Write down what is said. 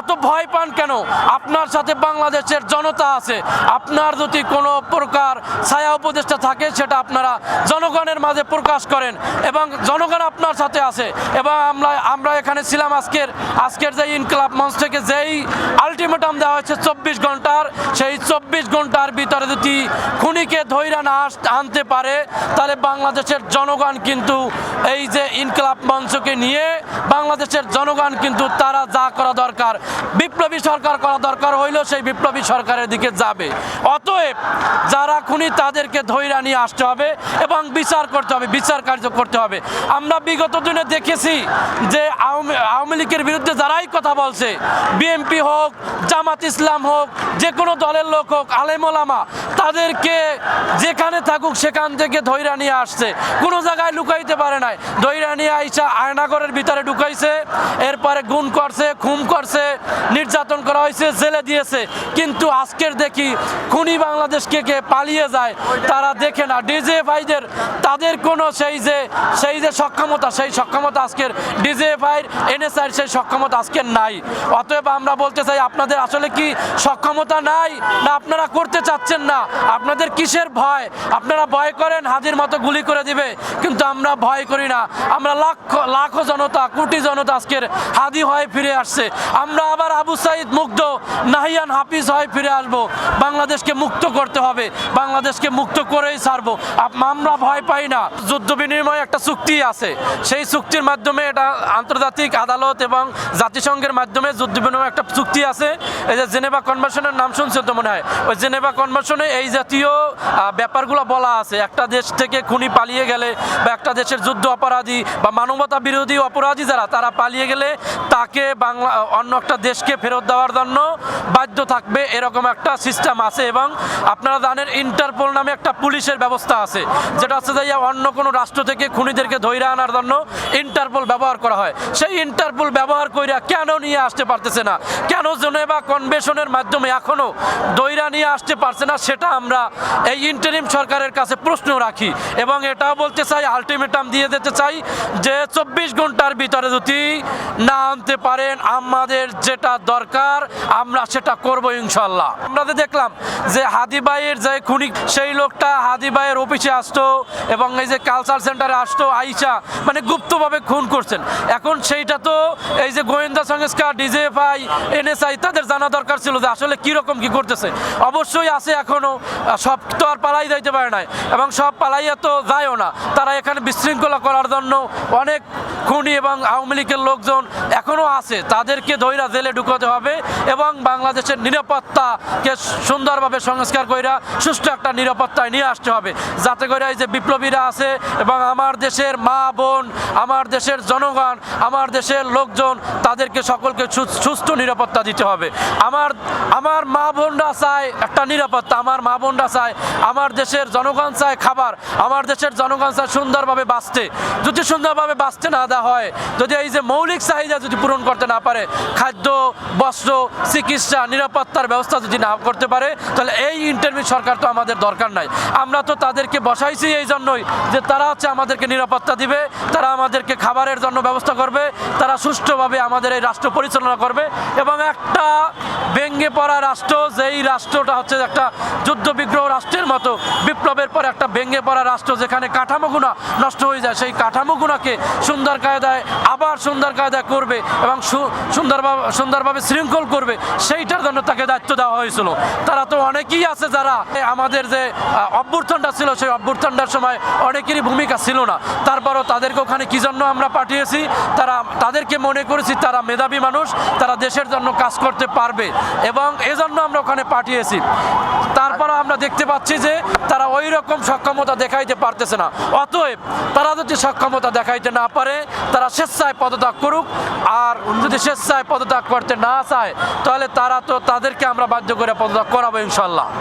এত ভয় পান কেন? আপনার সাথে বাংলাদেশের জনতা আছে। আপনার যদি কোনো প্রকার ছায়া উপদেষ্টা থাকে সেটা আপনারা জনগণের মাঝে প্রকাশ করেন, এবং জনগণ আপনার সাথে আছে। এবং আমরা এখানে ছিলাম আজকের যে ইনকিলাব মঞ্চ থেকে যেই আলটিমেটাম দেওয়া হয়েছে 24 ঘন্টার, সেই 24 ঘন্টার ভিতরে যদি খুনিকে ধইরা না আনতে পারে তাহলে বাংলাদেশের জনগণ কিন্তু এই যে ইনকিলাব মঞ্চকে নিয়ে বাংলাদেশের জনগণ কিন্তু তারা যা করা দরকার, বিপ্লবী সরকার করা দরকার হইলেও সেই বিপ্লবী সরকারের দিকে যাবে। অতএব যারা খুনি তাদেরকে ধইরা নিয়ে আসতে হবে এবং বিচার করতে হবে, বিচার কার্য করতে হবে। আমরা বিগত দিনে দেখেছি যে আওয়ামী লীগের বিরুদ্ধে যারাই কথা বলছে, বিএনপি হোক, জামাত ইসলাম হোক, যে কোনো দলের লোক হোক, আলেম ওলামা, তাদেরকে যেখানে থাকুক সেখান থেকে ধইরা নিয়ে আসছে, কোনো জায়গায় লুকাইতে পারে নাই। ধইরা নিয়ে আইসা আয়নাগরের ভিতরে ঢুকাইছে, এরপরে গুম করছে, খুন করছে, নির্যাতন করা হয়েছে, জেলে দিয়েছে। কিন্তু আজকের দেখি খুনি বাংলাদেশকে কে পালিয়ে যায় তারা দেখে না। ডিজিএফআইদের তাদের কোনো সেই যে সক্ষমতা, সেই সক্ষমতা আজকের ডিজিএফআইর, এনএসআইর সেই সক্ষমতা আজকের নাই। অতএব আমরা বলতে চাই, আপনাদের আসলে কি সক্ষমতা নাই, না আপনারা করতে চাচ্ছেন না? আপনাদের কিসের ভয়? আপনারা ভয় করেন হাজির মতো গুলি করে দিবে, কিন্তু আমরা ভয় করি না। আমরা লাখো জনতা, কোটি জনতা আজকের হাদি হয়ে ফিরে আসছে। আমরা আবার আবু সাইদ মুগ্ধ, নাহিয়ান হাফিজ হয়ে ফিরে আসবো। বাংলাদেশকে মুক্ত করতে হবে, বাংলাদেশকে মুক্ত করেই ছাড়বো। আমরা ভয় পাই না। যুদ্ধ বিনিময় একটা চুক্তি আছে, সেই চুক্তির মাধ্যমে এটা আন্তর্জাতিক আদালত এবং জাতিসংঘের মাধ্যমে যুদ্ধ বিনিময় একটা চুক্তি আছে। এই যে জেনেভা কনভেনশনের নাম শুনছে তো মনে হয়, ওই জেনেভা কনভেনশনে এই জাতীয় ব্যাপারগুলো বলা আছে। একটা দেশ থেকে খুনি পালিয়ে গেলে বা একটা দেশের যুদ্ধ অপরাধী বা মানবতা বিরোধী অপরাধী যারা, তারা পালিয়ে গেলে তাকে অন্য একটা দেশকে ফেরত দেওয়ার জন্য বাধ্য থাকবে, এরকম একটা সিস্টেম আছে। এবং আপনারা জানেন ইন্টারপোল নামে একটা পুলিশের ব্যবস্থা আছে, যেটা হচ্ছে যে অন্য কোনো রাষ্ট্র থেকে খুনিদেরকে ধইরা আনার জন্য ইন্টারপোল ব্যবহার করা হয়। সেই ইন্টারপোল ব্যবহার কইরা কেন নিয়ে আসতে পারতেছে না, কেন জেনেভা কনভেনশনের মাধ্যমে এখনো ধইরা নিয়ে আসতে পারছে না, সেটা আমরা এই ইন্টারিম সরকারের কাছে প্রশ্ন রাখি। এবং এটাও বলতে চাই, আলটিমেটাম দিয়ে দিতে চাই যে 24 ঘন্টার ভিতরে যদি না আনতে পারেন, আমাদের যেটা দরকার আমরা সেটা করবো ইনশাল্লাহ। আমরা দেখলাম যে হাদি ভাইয়ের যে খুনি, সেই লোকটা হাদি ভাইয়ের অফিসে আসতো এবং এই যে কালচার সেন্টারে আসতো, আইসা মানে গুপ্তভাবে খুন করছেন। এখন সেইটা তো এই যে গোয়েন্দা সংস্থা, ডিজিএফআই, এনএসআই, তাদের জানা দরকার ছিল যে আসলে কিরকম কি করতেছে। অবশ্যই আছে এখনো, সব তো আর পালাই যাইতে পারে নাই, এবং সব পালাইয়া তো যায়ও না। তারা এখানে বিশৃঙ্খলা করার জন্য অনেক খুনি এবং আওয়ামী লীগের লোকজন এখনো আছে, তাদেরকে ধইরা জেলে ঢুকাতে হবে এবং বাংলাদেশের নিরাপত্তাকে সুন্দরভাবে সংস্কার কইরা সুষ্ঠু একটা নিরাপত্তায় নিয়ে আসতে হবে, যাতে করে এই যে বিপ্লবীরা আছে এবং আমার দেশের মা বোন, আমার দেশের জনগণ, আমার দেশের লোকজন, তাদেরকে সকলকে সুষ্ঠু নিরাপত্তা দিতে হবে। আমার মা বোনরা চায় একটা নিরাপত্তা, আমার মা বোনরা চায়, আমার দেশের জনগণ চায় খাবার, আমার দেশের জনগণ চায় সুন্দরভাবে বাঁচতে। যদি সুন্দরভাবে বাঁচতে না দেওয়া হয়, যদি এই যে মৌলিক চাহিদা যদি পূরণ করতে না পারে, খাদ্য, বস্ত্র, চিকিৎসা, নিরাপত্তার ব্যবস্থা যদি না করতে পারে, তাহলে এই ইন্টারমিডিয়েট সরকার তো আমাদের দরকার নাই। আমরা তো তাদেরকে বসাইছি এই জন্যই যে তারা হচ্ছে আমাদেরকে নিরাপত্তা দিবে, তারা আমাদেরকে খাবারের জন্য ব্যবস্থা করবে, তারা সুষ্ঠুভাবে আমাদের এই রাষ্ট্র পরিচালনা করবে। এবং একটা ভেঙে পড়া রাষ্ট্র, যেই রাষ্ট্রটা হচ্ছে একটা যুদ্ধ বিগ্রহ রাষ্ট্রের মতো, বিপ্লবের পর একটা ভেঙে পড়া রাষ্ট্র যেখানে কাঠামোগুনা নষ্ট হয়ে যায়, সেই কাঠামোগুনাকে সুন্দর কায়দায় আবার সুন্দর কায়দায় করবে এবং সুন্দরভাবে শৃঙ্খল করবে, সেইটার জন্য তাকে দায়িত্ব দেওয়া হয়েছিল। তারা তো অনেকেই আছে যারা আমাদের যে অভ্যুত্থানটা ছিল, সেই অভ্যুত্থানটার সময় অনেকেরই ভূমিকা ছিল না, তারপরও তাদেরকে ওখানে কি জন্য আমরা পাঠিয়েছি, তাদেরকে মনে করেছি তারা মেধাবী মানুষ, তারা দেশের জন্য কাজ করতে পারবে এবং এজন্য আমরা ওখানে পাঠিয়েছি। তারপরও আমরা দেখতে পাচ্ছি যে তারা ওই রকম সক্ষমতা দেখাইতে পারতেছে না। অতএব তারা যদি সক্ষমতা দেখাইতে না পারে, তারা স্বেচ্ছায় পদত্যাগ করুক। আর যদি স্বেচ্ছায় পদত্যাগ করতে না চায়, তাহলে তাদেরকে আমরা বাধ্য করে পদত্যাগ করাবো ইনশাল্লাহ।